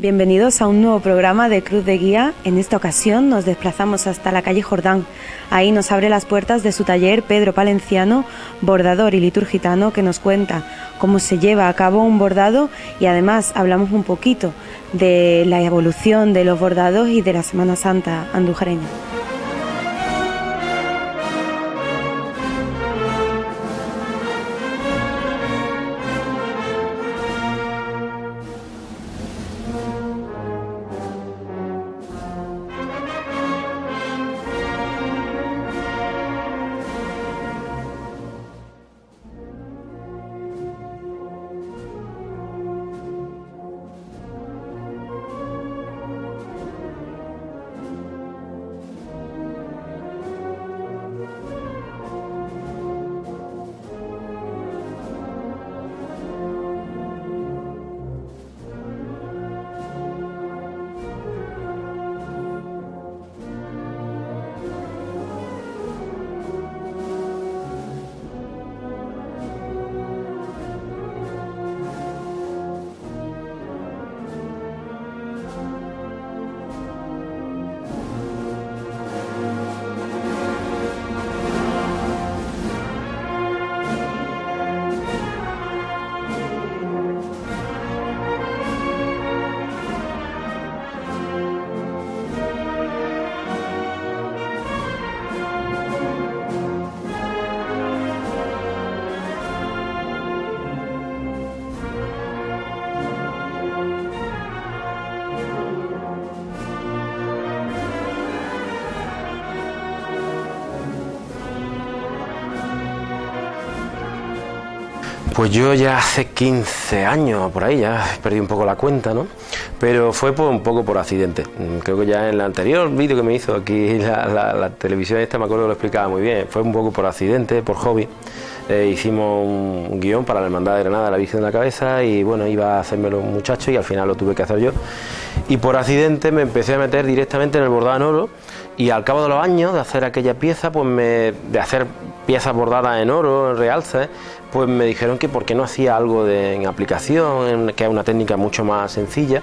Bienvenidos a un nuevo programa de Cruz de Guía. En esta ocasión nos desplazamos hasta la calle Jordán. Ahí nos abre las puertas de su taller Pedro Palenciano, bordador y liturgitano, que nos cuenta cómo se lleva a cabo un bordado y además hablamos un poquito de la evolución de los bordados y de la Semana Santa andujareña. Pues yo ya hace 15 años, por ahí, ya perdí un poco la cuenta, ¿no? Pero fue un poco por accidente. Creo que ya en el anterior vídeo que me hizo aquí la televisión esta, me acuerdo que lo explicaba muy bien. Fue un poco por accidente, por hobby. Hicimos un guión para la Hermandad de Granada, la Virgen de la Cabeza, y bueno, iba a hacérmelo un muchacho y al final lo tuve que hacer yo. Y por accidente me empecé a meter directamente en el bordado en oro, y al cabo de los años de hacer aquella pieza, pues de hacer piezas bordadas en oro, en realce, pues me dijeron que por qué no hacía algo en aplicación, que es una técnica mucho más sencilla.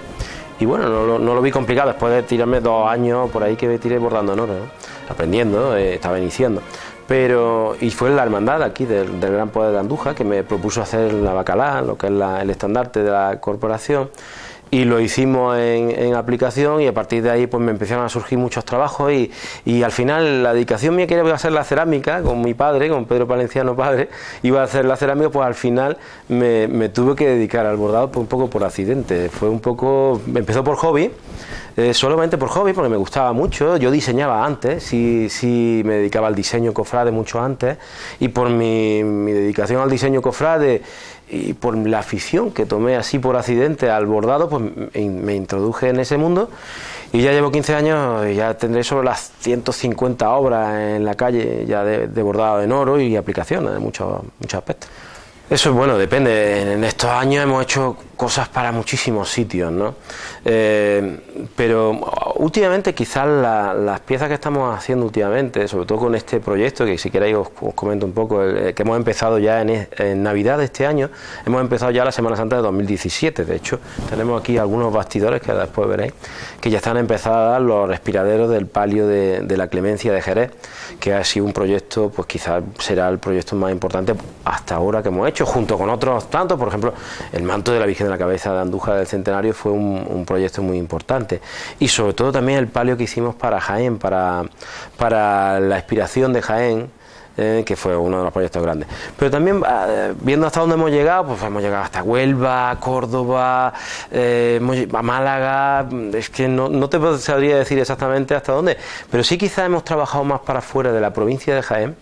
Y bueno, no lo vi complicado después de tirarme 2 años por ahí que me tiré bordando en oro, ¿no? Aprendiendo, estaba iniciando. Y fue la hermandad aquí del Gran Poder de Andújar que me propuso hacer la bacalá, lo que es el estandarte de la corporación, y lo hicimos en aplicación, y a partir de ahí pues me empezaron a surgir muchos trabajos y al final la dedicación mía que iba a ser la cerámica, con mi padre, con Pedro Palenciano padre, iba a hacer la cerámica, pues al final me tuve que dedicar al bordado un poco por accidente. Fue un poco, empezó por hobby. Solamente por hobby, porque me gustaba mucho. Yo diseñaba antes, sí me dedicaba al diseño cofrade mucho antes, y por mi dedicación al diseño cofrade y por la afición que tomé así por accidente al bordado, pues me introduje en ese mundo, y ya llevo 15 años y ya tendré sobre las 150 obras en la calle ya de bordado en oro y aplicaciones de muchos aspectos. Eso, bueno, depende. En estos años hemos hecho cosas para muchísimos sitios, ¿no? Pero últimamente quizás las piezas que estamos haciendo últimamente, sobre todo con este proyecto, que si queréis os comento un poco, que hemos empezado ya en Navidad de este año, hemos empezado ya la Semana Santa de 2017. De hecho, tenemos aquí algunos bastidores que después veréis, que ya están empezadas los respiraderos del palio de la Clemencia de Jerez, que ha sido un proyecto, pues quizás será el proyecto más importante hasta ahora que hemos hecho, junto con otros tantos. Por ejemplo, el manto de la Virgen de la Cabeza de Andújar del Centenario fue un proyecto muy importante, y sobre todo también el palio que hicimos para Jaén, para la expiración de Jaén, que fue uno de los proyectos grandes. Pero también viendo hasta dónde hemos llegado, pues hemos llegado hasta Huelva, Córdoba, a Málaga. Es que no te sabría decir exactamente hasta dónde, pero sí quizás hemos trabajado más para fuera de la provincia de Jaén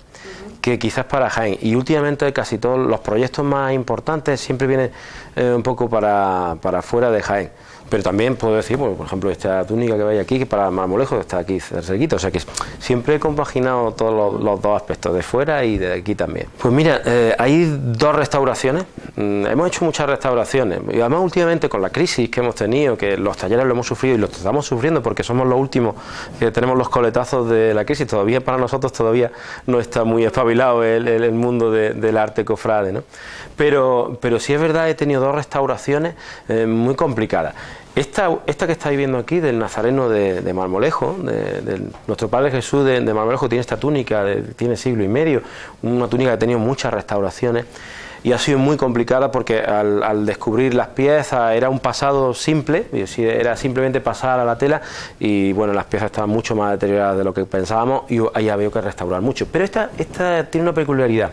que quizás para Jaén, y últimamente casi todos los proyectos más importantes siempre vienen un poco para fuera de Jaén. Pero también puedo decir, por ejemplo, esta túnica que veis aquí, que para Marmolejo está aquí cerquita, o sea que siempre he compaginado todos los dos aspectos, de fuera y de aquí también. Pues mira, hay 2 restauraciones, hemos hecho muchas restauraciones, y además últimamente con la crisis que hemos tenido, que los talleres lo hemos sufrido y lo estamos sufriendo porque somos los últimos que tenemos los coletazos de la crisis, todavía para nosotros todavía no está muy espabilado el mundo del arte cofrade, ¿no? Pero sí es verdad, he tenido 2 restauraciones muy complicadas. Esta que estáis viendo aquí, del Nazareno de Marmolejo, de nuestro Padre Jesús de Marmolejo, tiene esta túnica, tiene siglo y medio, una túnica que ha tenido muchas restauraciones y ha sido muy complicada porque al descubrir las piezas era un pasado simple, era simplemente pasar a la tela y bueno, las piezas estaban mucho más deterioradas de lo que pensábamos y ahí había que restaurar mucho. Pero esta tiene una peculiaridad.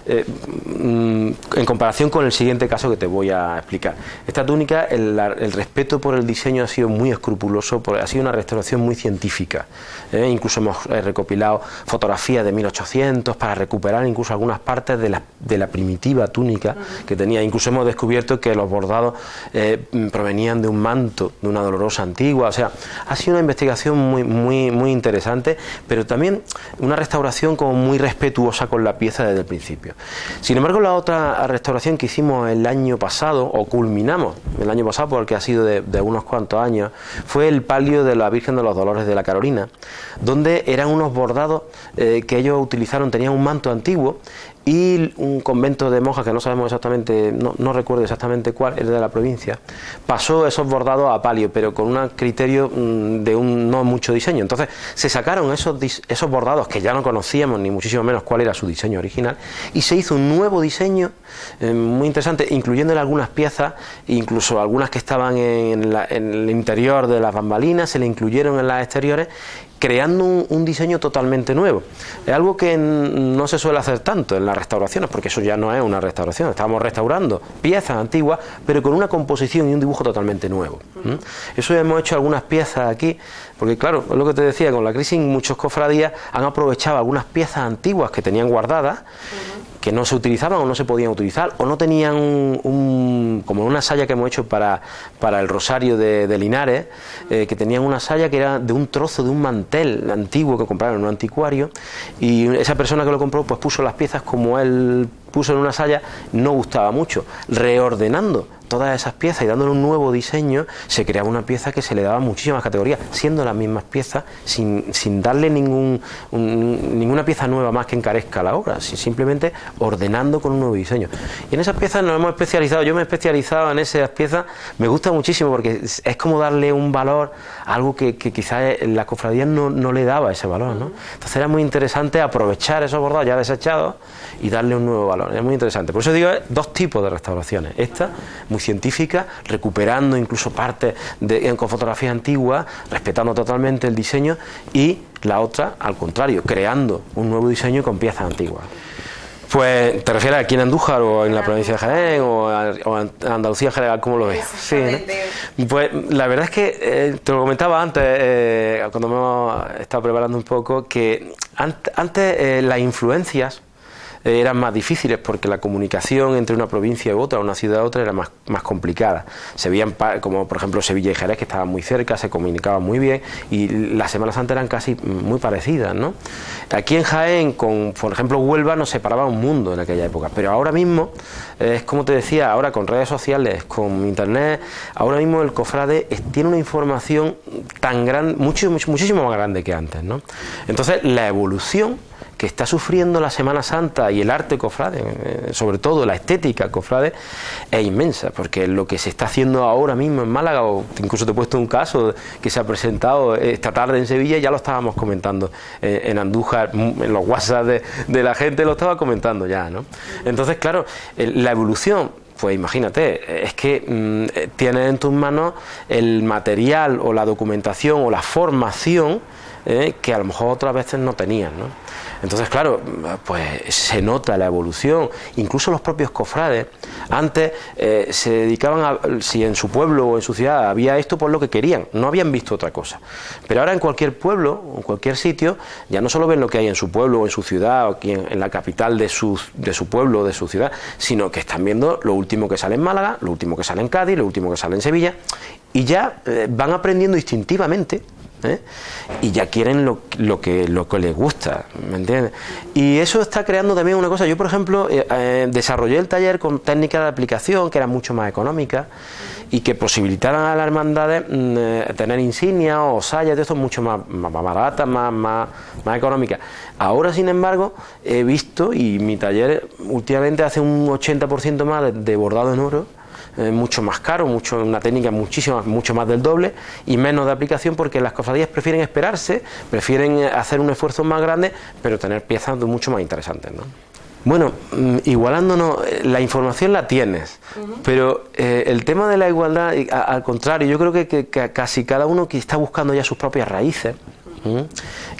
En comparación con el siguiente caso que te voy a explicar. Esta túnica, el respeto por el diseño ha sido muy escrupuloso, ha sido una restauración muy científica. Incluso hemos recopilado fotografías de 1800 para recuperar incluso algunas partes de la primitiva túnica que tenía. Incluso hemos descubierto que los bordados provenían de un manto de una dolorosa antigua. O sea, ha sido una investigación muy interesante, pero también una restauración como muy respetuosa con la pieza desde el principio. Sin embargo, la otra restauración que hicimos el año pasado, o culminamos el año pasado porque ha sido de unos cuantos años, fue el palio de la Virgen de los Dolores de la Carolina, donde eran unos bordados que ellos utilizaron, tenían un manto antiguo y un convento de monjas que no sabemos exactamente, no recuerdo exactamente cuál, era de la provincia, pasó esos bordados a palio, pero con un criterio de no mucho diseño. Entonces se sacaron esos bordados que ya no conocíamos ni muchísimo menos cuál era su diseño original y se hizo un nuevo diseño muy interesante, incluyéndole algunas piezas, incluso algunas que estaban en el interior de las bambalinas, se le incluyeron en las exteriores, creando un diseño totalmente nuevo. Es algo que no se suele hacer tanto en las restauraciones, porque eso ya no es una restauración, estamos restaurando piezas antiguas, pero con una composición y un dibujo totalmente nuevo. Eso hemos hecho algunas piezas aquí, porque claro, es lo que te decía, con la crisis muchos cofradías han aprovechado algunas piezas antiguas que tenían guardadas, que no se utilizaban o no se podían utilizar, o no tenían como una saya que hemos hecho para el Rosario de Linares, que tenían una saya que era de un trozo de un mantel antiguo que compraron en un anticuario, y esa persona que lo compró pues puso las piezas como él puso en una saya, no gustaba mucho. Reordenando todas esas piezas y dándole un nuevo diseño, se creaba una pieza que se le daba muchísimas categorías, siendo las mismas piezas, sin darle ninguna pieza nueva más que encarezca la obra, simplemente ordenando con un nuevo diseño. Y en esas piezas nos hemos especializado, yo me he especializado en esas piezas, me gusta muchísimo porque es como darle un valor a algo que quizás la cofradía no le daba ese valor, ¿no? Entonces era muy interesante aprovechar esos bordados ya desechados y darle un nuevo valor, es muy interesante. Por eso digo, dos tipos de restauraciones, esta muy científica, recuperando incluso partes con fotografías antiguas, respetando totalmente el diseño, y la otra, al contrario, creando un nuevo diseño con piezas antiguas. Pues, ¿te refieres aquí en Andújar o en la provincia de Jaén o en Andalucía en general? ¿Cómo lo ves? Sí, ¿no? Pues la verdad es que te lo comentaba antes, cuando me hemos estado preparando un poco, que antes las influencias eran más difíciles porque la comunicación entre una provincia y otra, una ciudad y otra, era más complicada. Se veían, como por ejemplo Sevilla y Jerez, que estaban muy cerca, se comunicaban muy bien y las Semanas Santas eran casi muy parecidas, ¿no? Aquí en Jaén, por ejemplo Huelva, nos separaba un mundo en aquella época, pero ahora mismo, es como te decía, ahora con redes sociales, con internet, ahora mismo el cofrade tiene una información tan grande, muchísimo más grande que antes, ¿no? Entonces la evolución que está sufriendo la Semana Santa y el arte cofrade, sobre todo la estética cofrade, es inmensa, porque lo que se está haciendo ahora mismo en Málaga, o incluso te he puesto un caso que se ha presentado esta tarde en Sevilla, ya lo estábamos comentando en Andújar, en los WhatsApp de la gente lo estaba comentando ya, ¿no? Entonces, claro, la evolución, pues imagínate, es que tienes en tus manos el material o la documentación o la formación que a lo mejor otras veces no tenían, ¿no? Entonces, claro, pues se nota la evolución. Incluso los propios cofrades antes se dedicaban si en su pueblo o en su ciudad había esto, pues lo que querían, no habían visto otra cosa. Pero ahora en cualquier pueblo o en cualquier sitio ya no solo ven lo que hay en su pueblo o en su ciudad o aquí en la capital de su pueblo o de su ciudad, sino que están viendo lo último que sale en Málaga, lo último que sale en Cádiz, lo último que sale en Sevilla, y ya van aprendiendo instintivamente, y ya quieren lo que les gusta, ¿me entiendes? Y eso está creando también una cosa. Yo, por ejemplo, desarrollé el taller con técnicas de aplicación que eran mucho más económicas y que posibilitaran a las hermandades tener insignias o sayas de estos mucho más baratas, más económicas. Ahora, sin embargo, he visto, y mi taller últimamente hace un 80% más de bordado en oro, mucho más caro, una técnica mucho más del doble y menos de aplicación, porque las cofradías prefieren esperarse, prefieren hacer un esfuerzo más grande, pero tener piezas mucho más interesantes, ¿no? Bueno, igualándonos, la información la tienes, pero el tema de la igualdad, al contrario, yo creo que casi cada uno que está buscando ya sus propias raíces.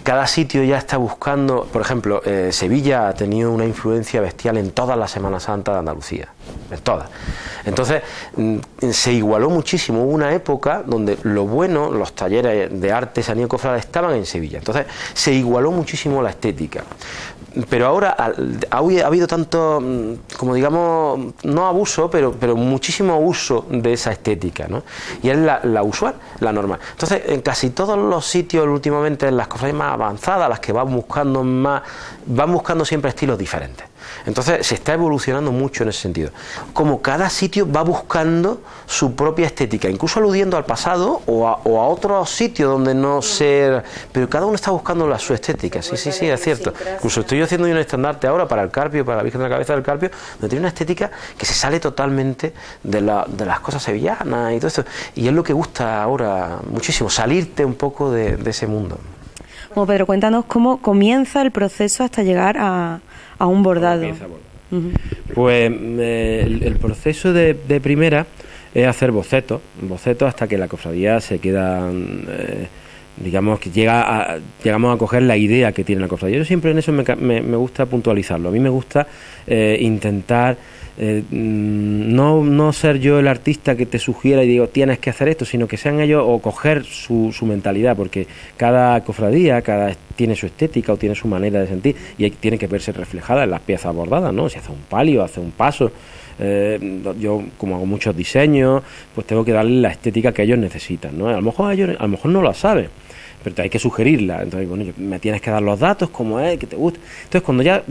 Cada sitio ya está buscando, por ejemplo, Sevilla ha tenido una influencia bestial en toda la Semana Santa de Andalucía, en todas. Entonces se igualó muchísimo. Hubo una época donde lo bueno, los talleres de artesanía cofrade estaban en Sevilla. Entonces se igualó muchísimo la estética. Pero ahora ha habido tanto, como digamos, no abuso, pero muchísimo uso de esa estética, ¿no? Y es la usual, la normal. Entonces, en casi todos los sitios últimamente, en las cofradías más avanzadas, las que van buscando siempre estilos diferentes. Entonces se está evolucionando mucho en ese sentido. Como cada sitio va buscando su propia estética, incluso aludiendo al pasado o a otros sitios donde no ser, pero cada uno está buscando su estética. Sí, es cierto. Incluso estoy haciendo un estandarte ahora para el Carpio, para la Virgen de la Cabeza del Carpio, donde tiene una estética que se sale totalmente de las cosas sevillanas y todo esto. Y es lo que gusta ahora muchísimo, salirte un poco de ese mundo. Bueno, Pedro, cuéntanos cómo comienza el proceso hasta llegar a un bordado. Pues el proceso de primera es hacer bocetos hasta que la cofradía se queda, digamos que llegamos a coger la idea que tiene la cofradía. Yo siempre en eso me gusta puntualizarlo. A mí me gusta intentar no ser yo el artista que te sugiera y digo tienes que hacer esto, sino que sean ellos, o coger su mentalidad, porque cada cofradía tiene su estética o tiene su manera de sentir y tiene que verse reflejada en las piezas bordadas, ¿no? Si hace un palio, hace un paso, yo como hago muchos diseños, pues tengo que darle la estética que ellos necesitan, ¿no? A lo mejor no la saben, pero te hay que sugerirla. Entonces, bueno, me tienes que dar los datos, cómo es, que te gusta. Entonces, cuando ya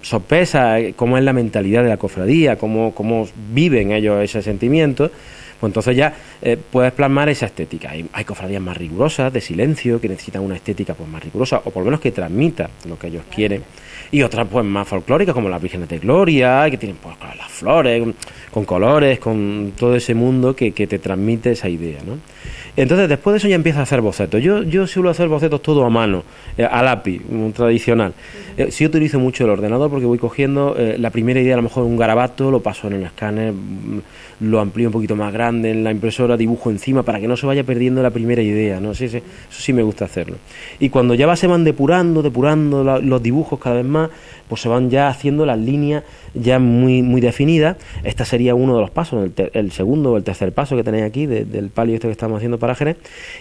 sopesa cómo es la mentalidad de la cofradía, cómo viven ellos ese sentimiento, pues entonces ya puedes plasmar esa estética. Hay cofradías más rigurosas, de silencio, que necesitan una estética pues más rigurosa, o por lo menos que transmita lo que ellos quieren. Y otras pues más folclóricas, como las Vírgenes de Gloria, que tienen pues las flores, con colores, con todo ese mundo que te transmite esa idea, ¿no? Entonces después de eso ya empieza a hacer bocetos. Yo suelo hacer bocetos todo a mano, a lápiz, un tradicional. Sí utilizo mucho el ordenador porque voy cogiendo la primera idea, a lo mejor un garabato, lo paso en el escáner, lo amplío un poquito más grande en la impresora, dibujo encima para que no se vaya perdiendo la primera idea, ¿no? Sí, eso sí me gusta hacerlo. Y cuando ya se van depurando los dibujos cada vez más, pues se van ya haciendo las líneas ya muy, muy definidas. Este sería uno de los pasos, el segundo o el tercer paso que tenéis aquí del palio que estamos haciendo para Jerez.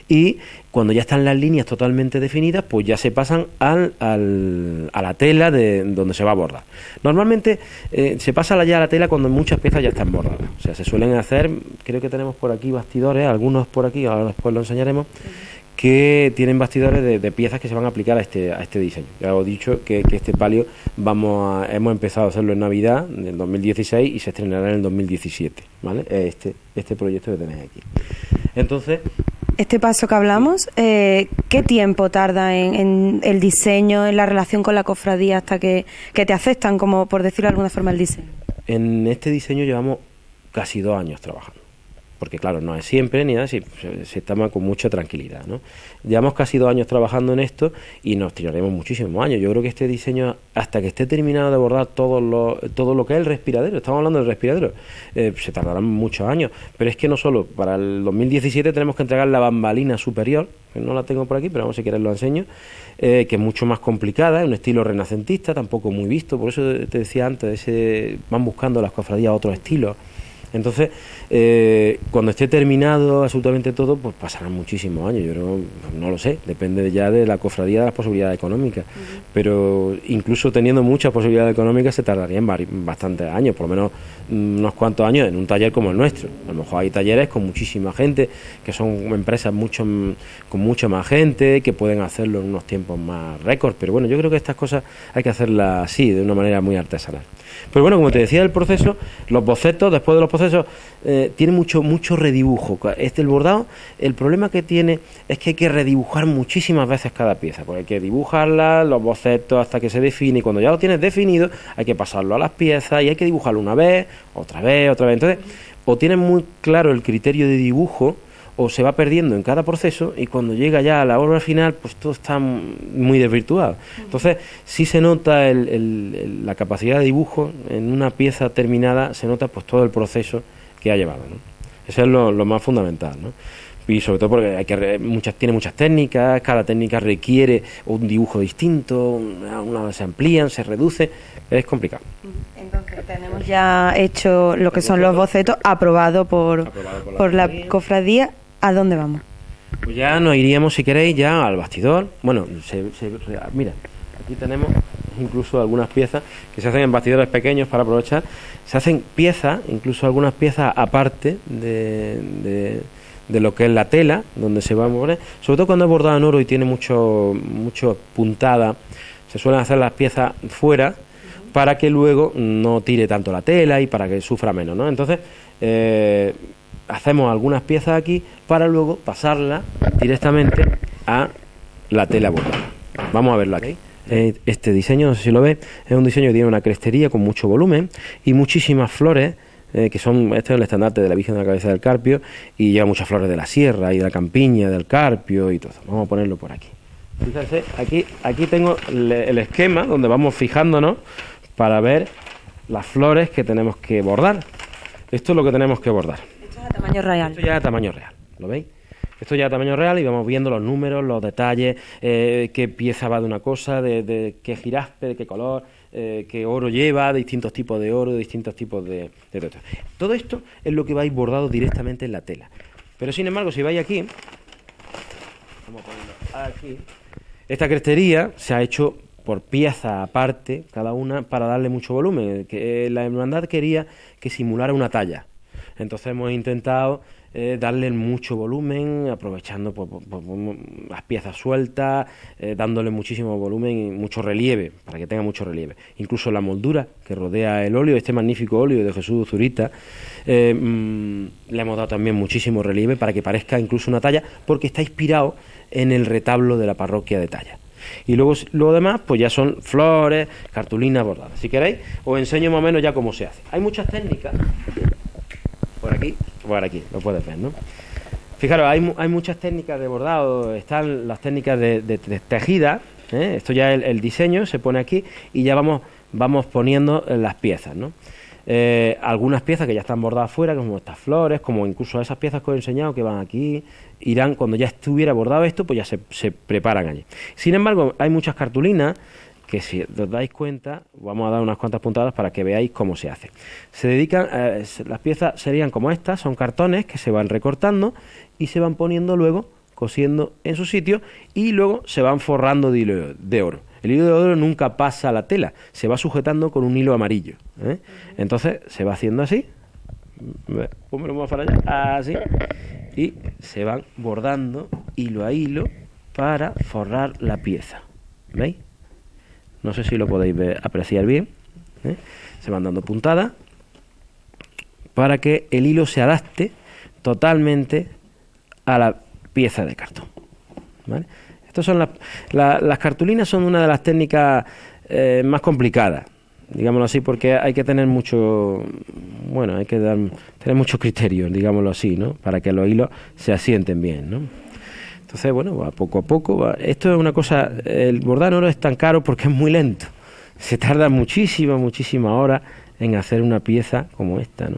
Y cuando ya están las líneas totalmente definidas, pues ya se pasan a la tela de donde se va a bordar. Normalmente se pasa ya a la tela cuando muchas piezas ya están bordadas. O sea, se suelen hacer, creo que tenemos por aquí bastidores, algunos por aquí, ahora después lo enseñaremos, que tienen bastidores de piezas que se van a aplicar a este diseño. Ya os he dicho que este palio hemos empezado a hacerlo en Navidad del 2016 y se estrenará en el 2017, ¿vale? Este proyecto que tenéis aquí. Entonces, este paso que hablamos, ¿qué tiempo tarda en el diseño, en la relación con la cofradía hasta que te aceptan, como por decirlo de alguna forma, el diseño? En este diseño llevamos casi 2 años trabajando. Porque claro, no es siempre ni nada, se toma con mucha tranquilidad, ¿no? Llevamos casi 2 años trabajando en esto y nos tiraremos muchísimos años. Yo creo que este diseño, hasta que esté terminado de bordar todo lo que es el respiradero, estamos hablando del respiradero, se tardarán muchos años. Pero es que no solo, para el 2017 tenemos que entregar la bambalina superior, que no la tengo por aquí, pero vamos, si quieres lo enseño, que es mucho más complicada, es un estilo renacentista, tampoco muy visto, por eso te decía antes, van buscando las cofradías otros estilos. Entonces, cuando esté terminado absolutamente todo, pues pasarán muchísimos años. Yo creo, no lo sé, depende ya de la cofradía, de las posibilidades económicas. Pero incluso teniendo muchas posibilidades económicas, se tardarían bastantes años, por lo menos unos cuantos años en un taller como el nuestro. A lo mejor hay talleres con muchísima gente, que son empresas con mucha más gente, que pueden hacerlo en unos tiempos más récords. Pero bueno, yo creo que estas cosas hay que hacerlas así, de una manera muy artesanal. Pues bueno, como te decía, el proceso, los bocetos, después de los proceso tiene mucho redibujo. El bordado, el problema que tiene es que hay que redibujar muchísimas veces cada pieza, porque hay que dibujarla, los bocetos hasta que se define, y cuando ya lo tienes definido hay que pasarlo a las piezas y hay que dibujarlo una vez, otra vez. Entonces, o tienes muy claro el criterio de dibujo, o se va perdiendo en cada proceso, y cuando llega ya a la obra final, pues todo está muy desvirtuado. Entonces, sí se nota la capacidad de dibujo en una pieza terminada, se nota pues todo el proceso que ha llevado, ¿no? Eso es lo más fundamental, ¿no? Y sobre todo porque tiene muchas técnicas, cada técnica requiere un dibujo distinto, una se amplían, se reduce, es complicado. Entonces tenemos ya hecho lo que son los bocetos, aprobado por la cofradía. ¿A dónde vamos? Pues ya nos iríamos, si queréis, ya al bastidor. Bueno, mira, aquí tenemos incluso algunas piezas que se hacen en bastidores pequeños para aprovechar. Se hacen piezas, incluso algunas piezas aparte de lo que es la tela, donde se va a mover. Sobre todo cuando es bordado en oro y tiene mucho puntada, se suelen hacer las piezas fuera para que luego no tire tanto la tela y para que sufra menos, ¿no? Entonces, hacemos algunas piezas aquí para luego pasarlas directamente a la tela bordada. Vamos a verlo aquí. Este diseño, no sé si lo ves, es un diseño que tiene una crestería con mucho volumen y muchísimas flores, que son, este es el estandarte de la Virgen de la Cabeza del Carpio, y lleva muchas flores de la sierra y de la campiña, del Carpio y todo. Vamos a ponerlo por aquí. Fíjense, aquí tengo el esquema donde vamos fijándonos para ver las flores que tenemos que bordar. Esto es lo que tenemos que bordar. Esto es a tamaño real. Esto ya es a tamaño real, ¿lo veis? Esto ya a tamaño real y vamos viendo los números, los detalles, qué pieza va de una cosa, de qué giraspe, de qué color, qué oro lleva, de distintos tipos de oro, de distintos tipos de todo. Todo esto es lo que vais bordado directamente en la tela. Pero sin embargo, si vais aquí, vamos a ponerlo aquí, esta crestería se ha hecho por pieza aparte, cada una, para darle mucho volumen, que la hermandad quería que simulara una talla. Entonces hemos intentado darle mucho volumen, aprovechando las piezas sueltas, dándole muchísimo volumen y mucho relieve, para que tenga mucho relieve. Incluso la moldura que rodea el óleo, este magnífico óleo de Jesús Zurita, le hemos dado también muchísimo relieve para que parezca incluso una talla, porque está inspirado en el retablo de la parroquia de Talla. Y luego lo demás pues ya son flores, cartulinas bordadas. Si queréis os enseño más o menos ya cómo se hace. Hay muchas técnicas. Por aquí, lo puedes ver, ¿no? Fijaros, hay muchas técnicas de bordado. Están las técnicas de tejida, ¿eh? Esto ya es el diseño, se pone aquí y ya vamos poniendo las piezas, ¿no? Algunas piezas que ya están bordadas fuera, como estas flores, como incluso esas piezas que os he enseñado que van aquí, irán, cuando ya estuviera bordado esto, pues ya se preparan allí. Sin embargo, hay muchas cartulinas que, si os dais cuenta, vamos a dar unas cuantas puntadas para que veáis cómo se hace. Se dedican, las piezas serían como estas, son cartones que se van recortando y se van poniendo luego, cosiendo en su sitio, y luego se van forrando de hilo de oro. El hilo de oro nunca pasa a la tela, se va sujetando con un hilo amarillo, ¿eh? Entonces se va haciendo así, pónmelo más para allá, así, y se van bordando hilo a hilo para forrar la pieza. ¿Veis? No sé si lo podéis apreciar bien, ¿eh? Se van dando puntadas para que el hilo se adapte totalmente a la pieza de cartón, ¿vale? Estas son las cartulinas, son una de las técnicas más complicadas, digámoslo así, porque hay que tener mucho, bueno, hay que tener muchos criterios, digámoslo así, ¿no? Para que los hilos se asienten bien, ¿no? Entonces, bueno, va poco a poco. Esto es una cosa, el bordar oro es tan caro porque es muy lento. Se tarda muchísimas horas en hacer una pieza como esta, ¿no?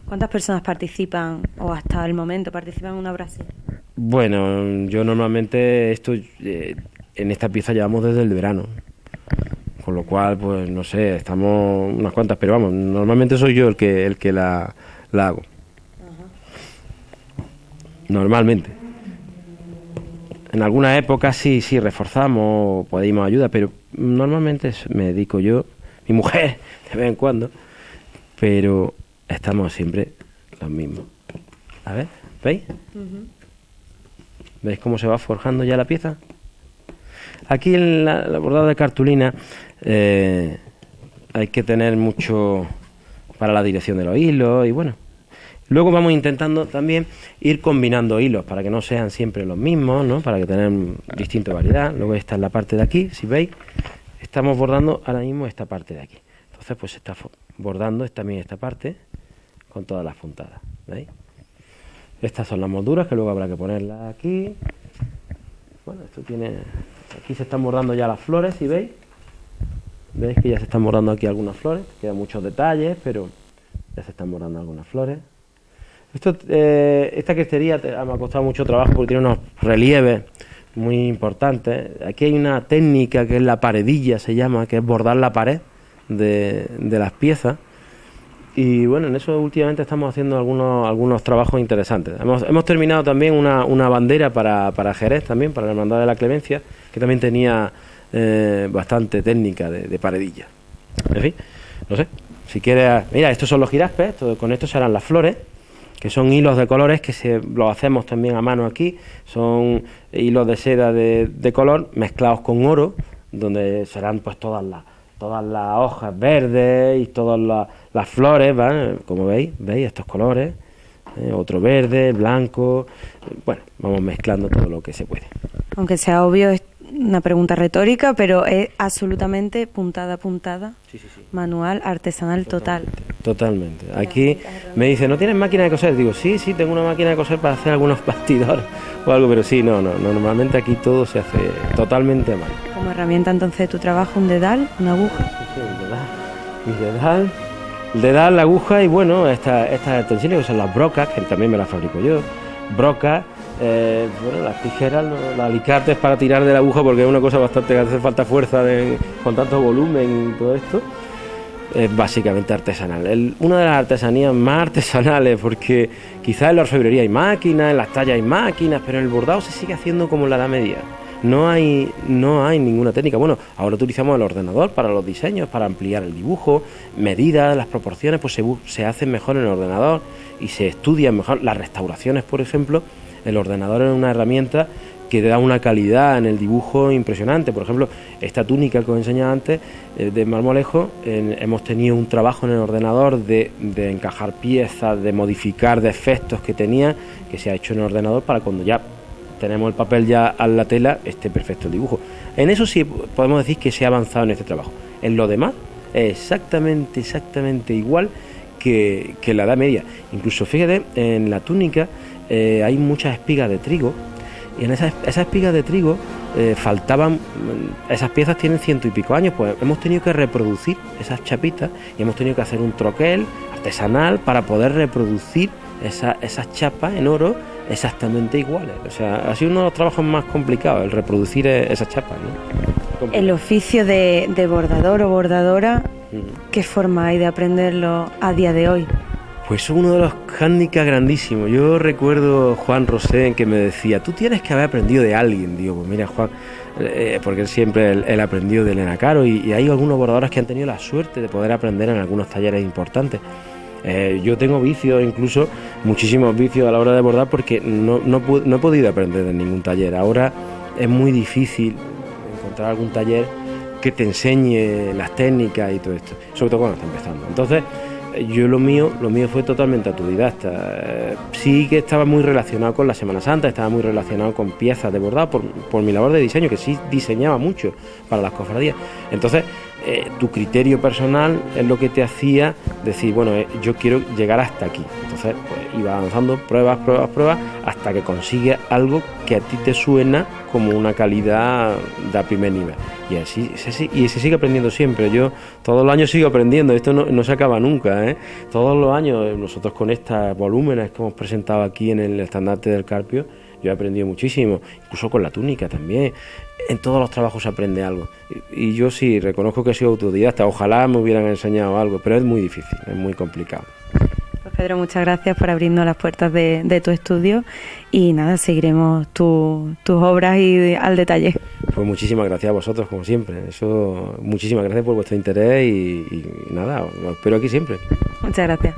¿Cuántas personas participan o hasta el momento participan en una obra así? Bueno, yo normalmente en esta pieza llevamos desde el verano, con lo cual, pues no sé, estamos unas cuantas, pero vamos, normalmente soy yo el que la hago. Ajá. Normalmente. En algunas épocas sí reforzamos, pedimos ayuda, pero normalmente me dedico yo, mi mujer, de vez en cuando, pero estamos siempre los mismos. A ver, ¿veis? Uh-huh. ¿Veis cómo se va forjando ya la pieza? Aquí en la bordada de cartulina hay que tener mucho para la dirección de los hilos y bueno, Luego vamos intentando también ir combinando hilos para que no sean siempre los mismos, ¿no? Para que tengan distinta variedad. Luego esta es la parte de aquí, si veis, estamos bordando ahora mismo esta parte de aquí. Entonces pues se está bordando también esta parte con todas las puntadas, ¿veis? Estas son las molduras que luego habrá que ponerlas aquí. Bueno, esto tiene... Aquí se están bordando ya las flores, si veis. Veis que ya se están bordando aquí algunas flores. Quedan muchos detalles, pero ya se están bordando algunas flores. Esta crestería me ha costado mucho trabajo porque tiene unos relieves muy importantes. Aquí hay una técnica que es la paredilla, se llama, que es bordar la pared de las piezas. Y bueno, en eso últimamente estamos haciendo algunos trabajos interesantes. Hemos terminado también una bandera para Jerez, también para la Hermandad de la Clemencia, que también tenía bastante técnica de paredilla. En fin, no sé, si quieres... Mira, estos son los jiraspes, con esto se harán las flores, que son hilos de colores que los hacemos también a mano aquí. Son hilos de seda de color mezclados con oro, donde serán pues todas las hojas verdes y todas las flores, ¿vale? Como veis estos colores, otro verde, blanco, bueno, vamos mezclando todo lo que se puede. Aunque sea obvio, es una pregunta retórica, pero es absolutamente puntada a puntada, sí. Manual, artesanal, Totalmente. Aquí me dice, ¿no tienes máquina de coser? Digo, sí, tengo una máquina de coser para hacer algunos bastidores o algo, pero sí, no, normalmente aquí todo se hace totalmente a mano. Como herramienta entonces tu trabajo, un dedal, una aguja. Sí, un dedal. El dedal, la aguja y bueno, estas utensilios que son las brocas, que también me las fabrico yo. Brocas, bueno, las tijeras, los alicates para tirar de la aguja, porque es una cosa bastante que hace falta fuerza con tanto volumen y todo esto. Es básicamente artesanal. Una de las artesanías más artesanales, porque quizás en la orfebrería hay máquinas, en las tallas hay máquinas, pero en el bordado se sigue haciendo como en la Edad Media. No hay ninguna técnica. Bueno, ahora utilizamos el ordenador para los diseños, para ampliar el dibujo, medidas, las proporciones, pues se hacen mejor en el ordenador y se estudian mejor. Las restauraciones, por ejemplo, el ordenador es una herramienta que da una calidad en el dibujo impresionante. Por ejemplo, esta túnica que os enseñaba antes, de Marmolejo, hemos tenido un trabajo en el ordenador de encajar piezas, de modificar defectos que tenía, que se ha hecho en el ordenador para cuando ya tenemos el papel ya a la tela, esté perfecto el dibujo. En eso sí podemos decir que se ha avanzado en este trabajo. En lo demás es exactamente igual que la Edad Media. Incluso fíjate, en la túnica hay muchas espigas de trigo, y en esas espigas de trigo faltaban, esas piezas tienen 100 y pico años, pues hemos tenido que reproducir esas chapitas y hemos tenido que hacer un troquel artesanal para poder reproducir esas chapas en oro exactamente iguales. O sea, ha sido uno de los trabajos más complicados, el reproducir esas chapas, ¿no? El oficio de bordador o bordadora, ¿qué forma hay de aprenderlo a día de hoy? Pues uno de los hándicaps grandísimos. Yo recuerdo Juan Rosé que me decía, tú tienes que haber aprendido de alguien. Digo, pues mira, Juan, porque él siempre él aprendió de Elena Caro y hay algunos bordadores que han tenido la suerte de poder aprender en algunos talleres importantes. Yo tengo vicios, incluso muchísimos vicios a la hora de bordar, porque no he podido aprender en ningún taller. Ahora es muy difícil encontrar algún taller que te enseñe las técnicas y todo esto, sobre todo cuando está empezando. Entonces, yo lo mío fue totalmente autodidacta. Sí que estaba muy relacionado con la Semana Santa, estaba muy relacionado con piezas de bordado por mi labor de diseño, que sí diseñaba mucho para las cofradías. Entonces, tu criterio personal es lo que te hacía decir, bueno, yo quiero llegar hasta aquí. Entonces, pues, iba avanzando pruebas, hasta que consigues algo que a ti te suena como una calidad de primer nivel. Y así se sigue aprendiendo siempre. Yo todos los años sigo aprendiendo, esto no se acaba nunca, ¿eh? Todos los años, nosotros con estos volúmenes que hemos presentado aquí en el estandarte del Carpio, yo he aprendido muchísimo, incluso con la túnica también. En todos los trabajos se aprende algo. Y yo sí, reconozco que he sido autodidacta. Ojalá me hubieran enseñado algo, pero es muy difícil, es muy complicado. Pues Pedro, muchas gracias por abrirnos las puertas de tu estudio y nada, seguiremos tus obras y al detalle. Pues muchísimas gracias a vosotros, como siempre. Muchísimas gracias por vuestro interés y nada, os espero aquí siempre. Muchas gracias.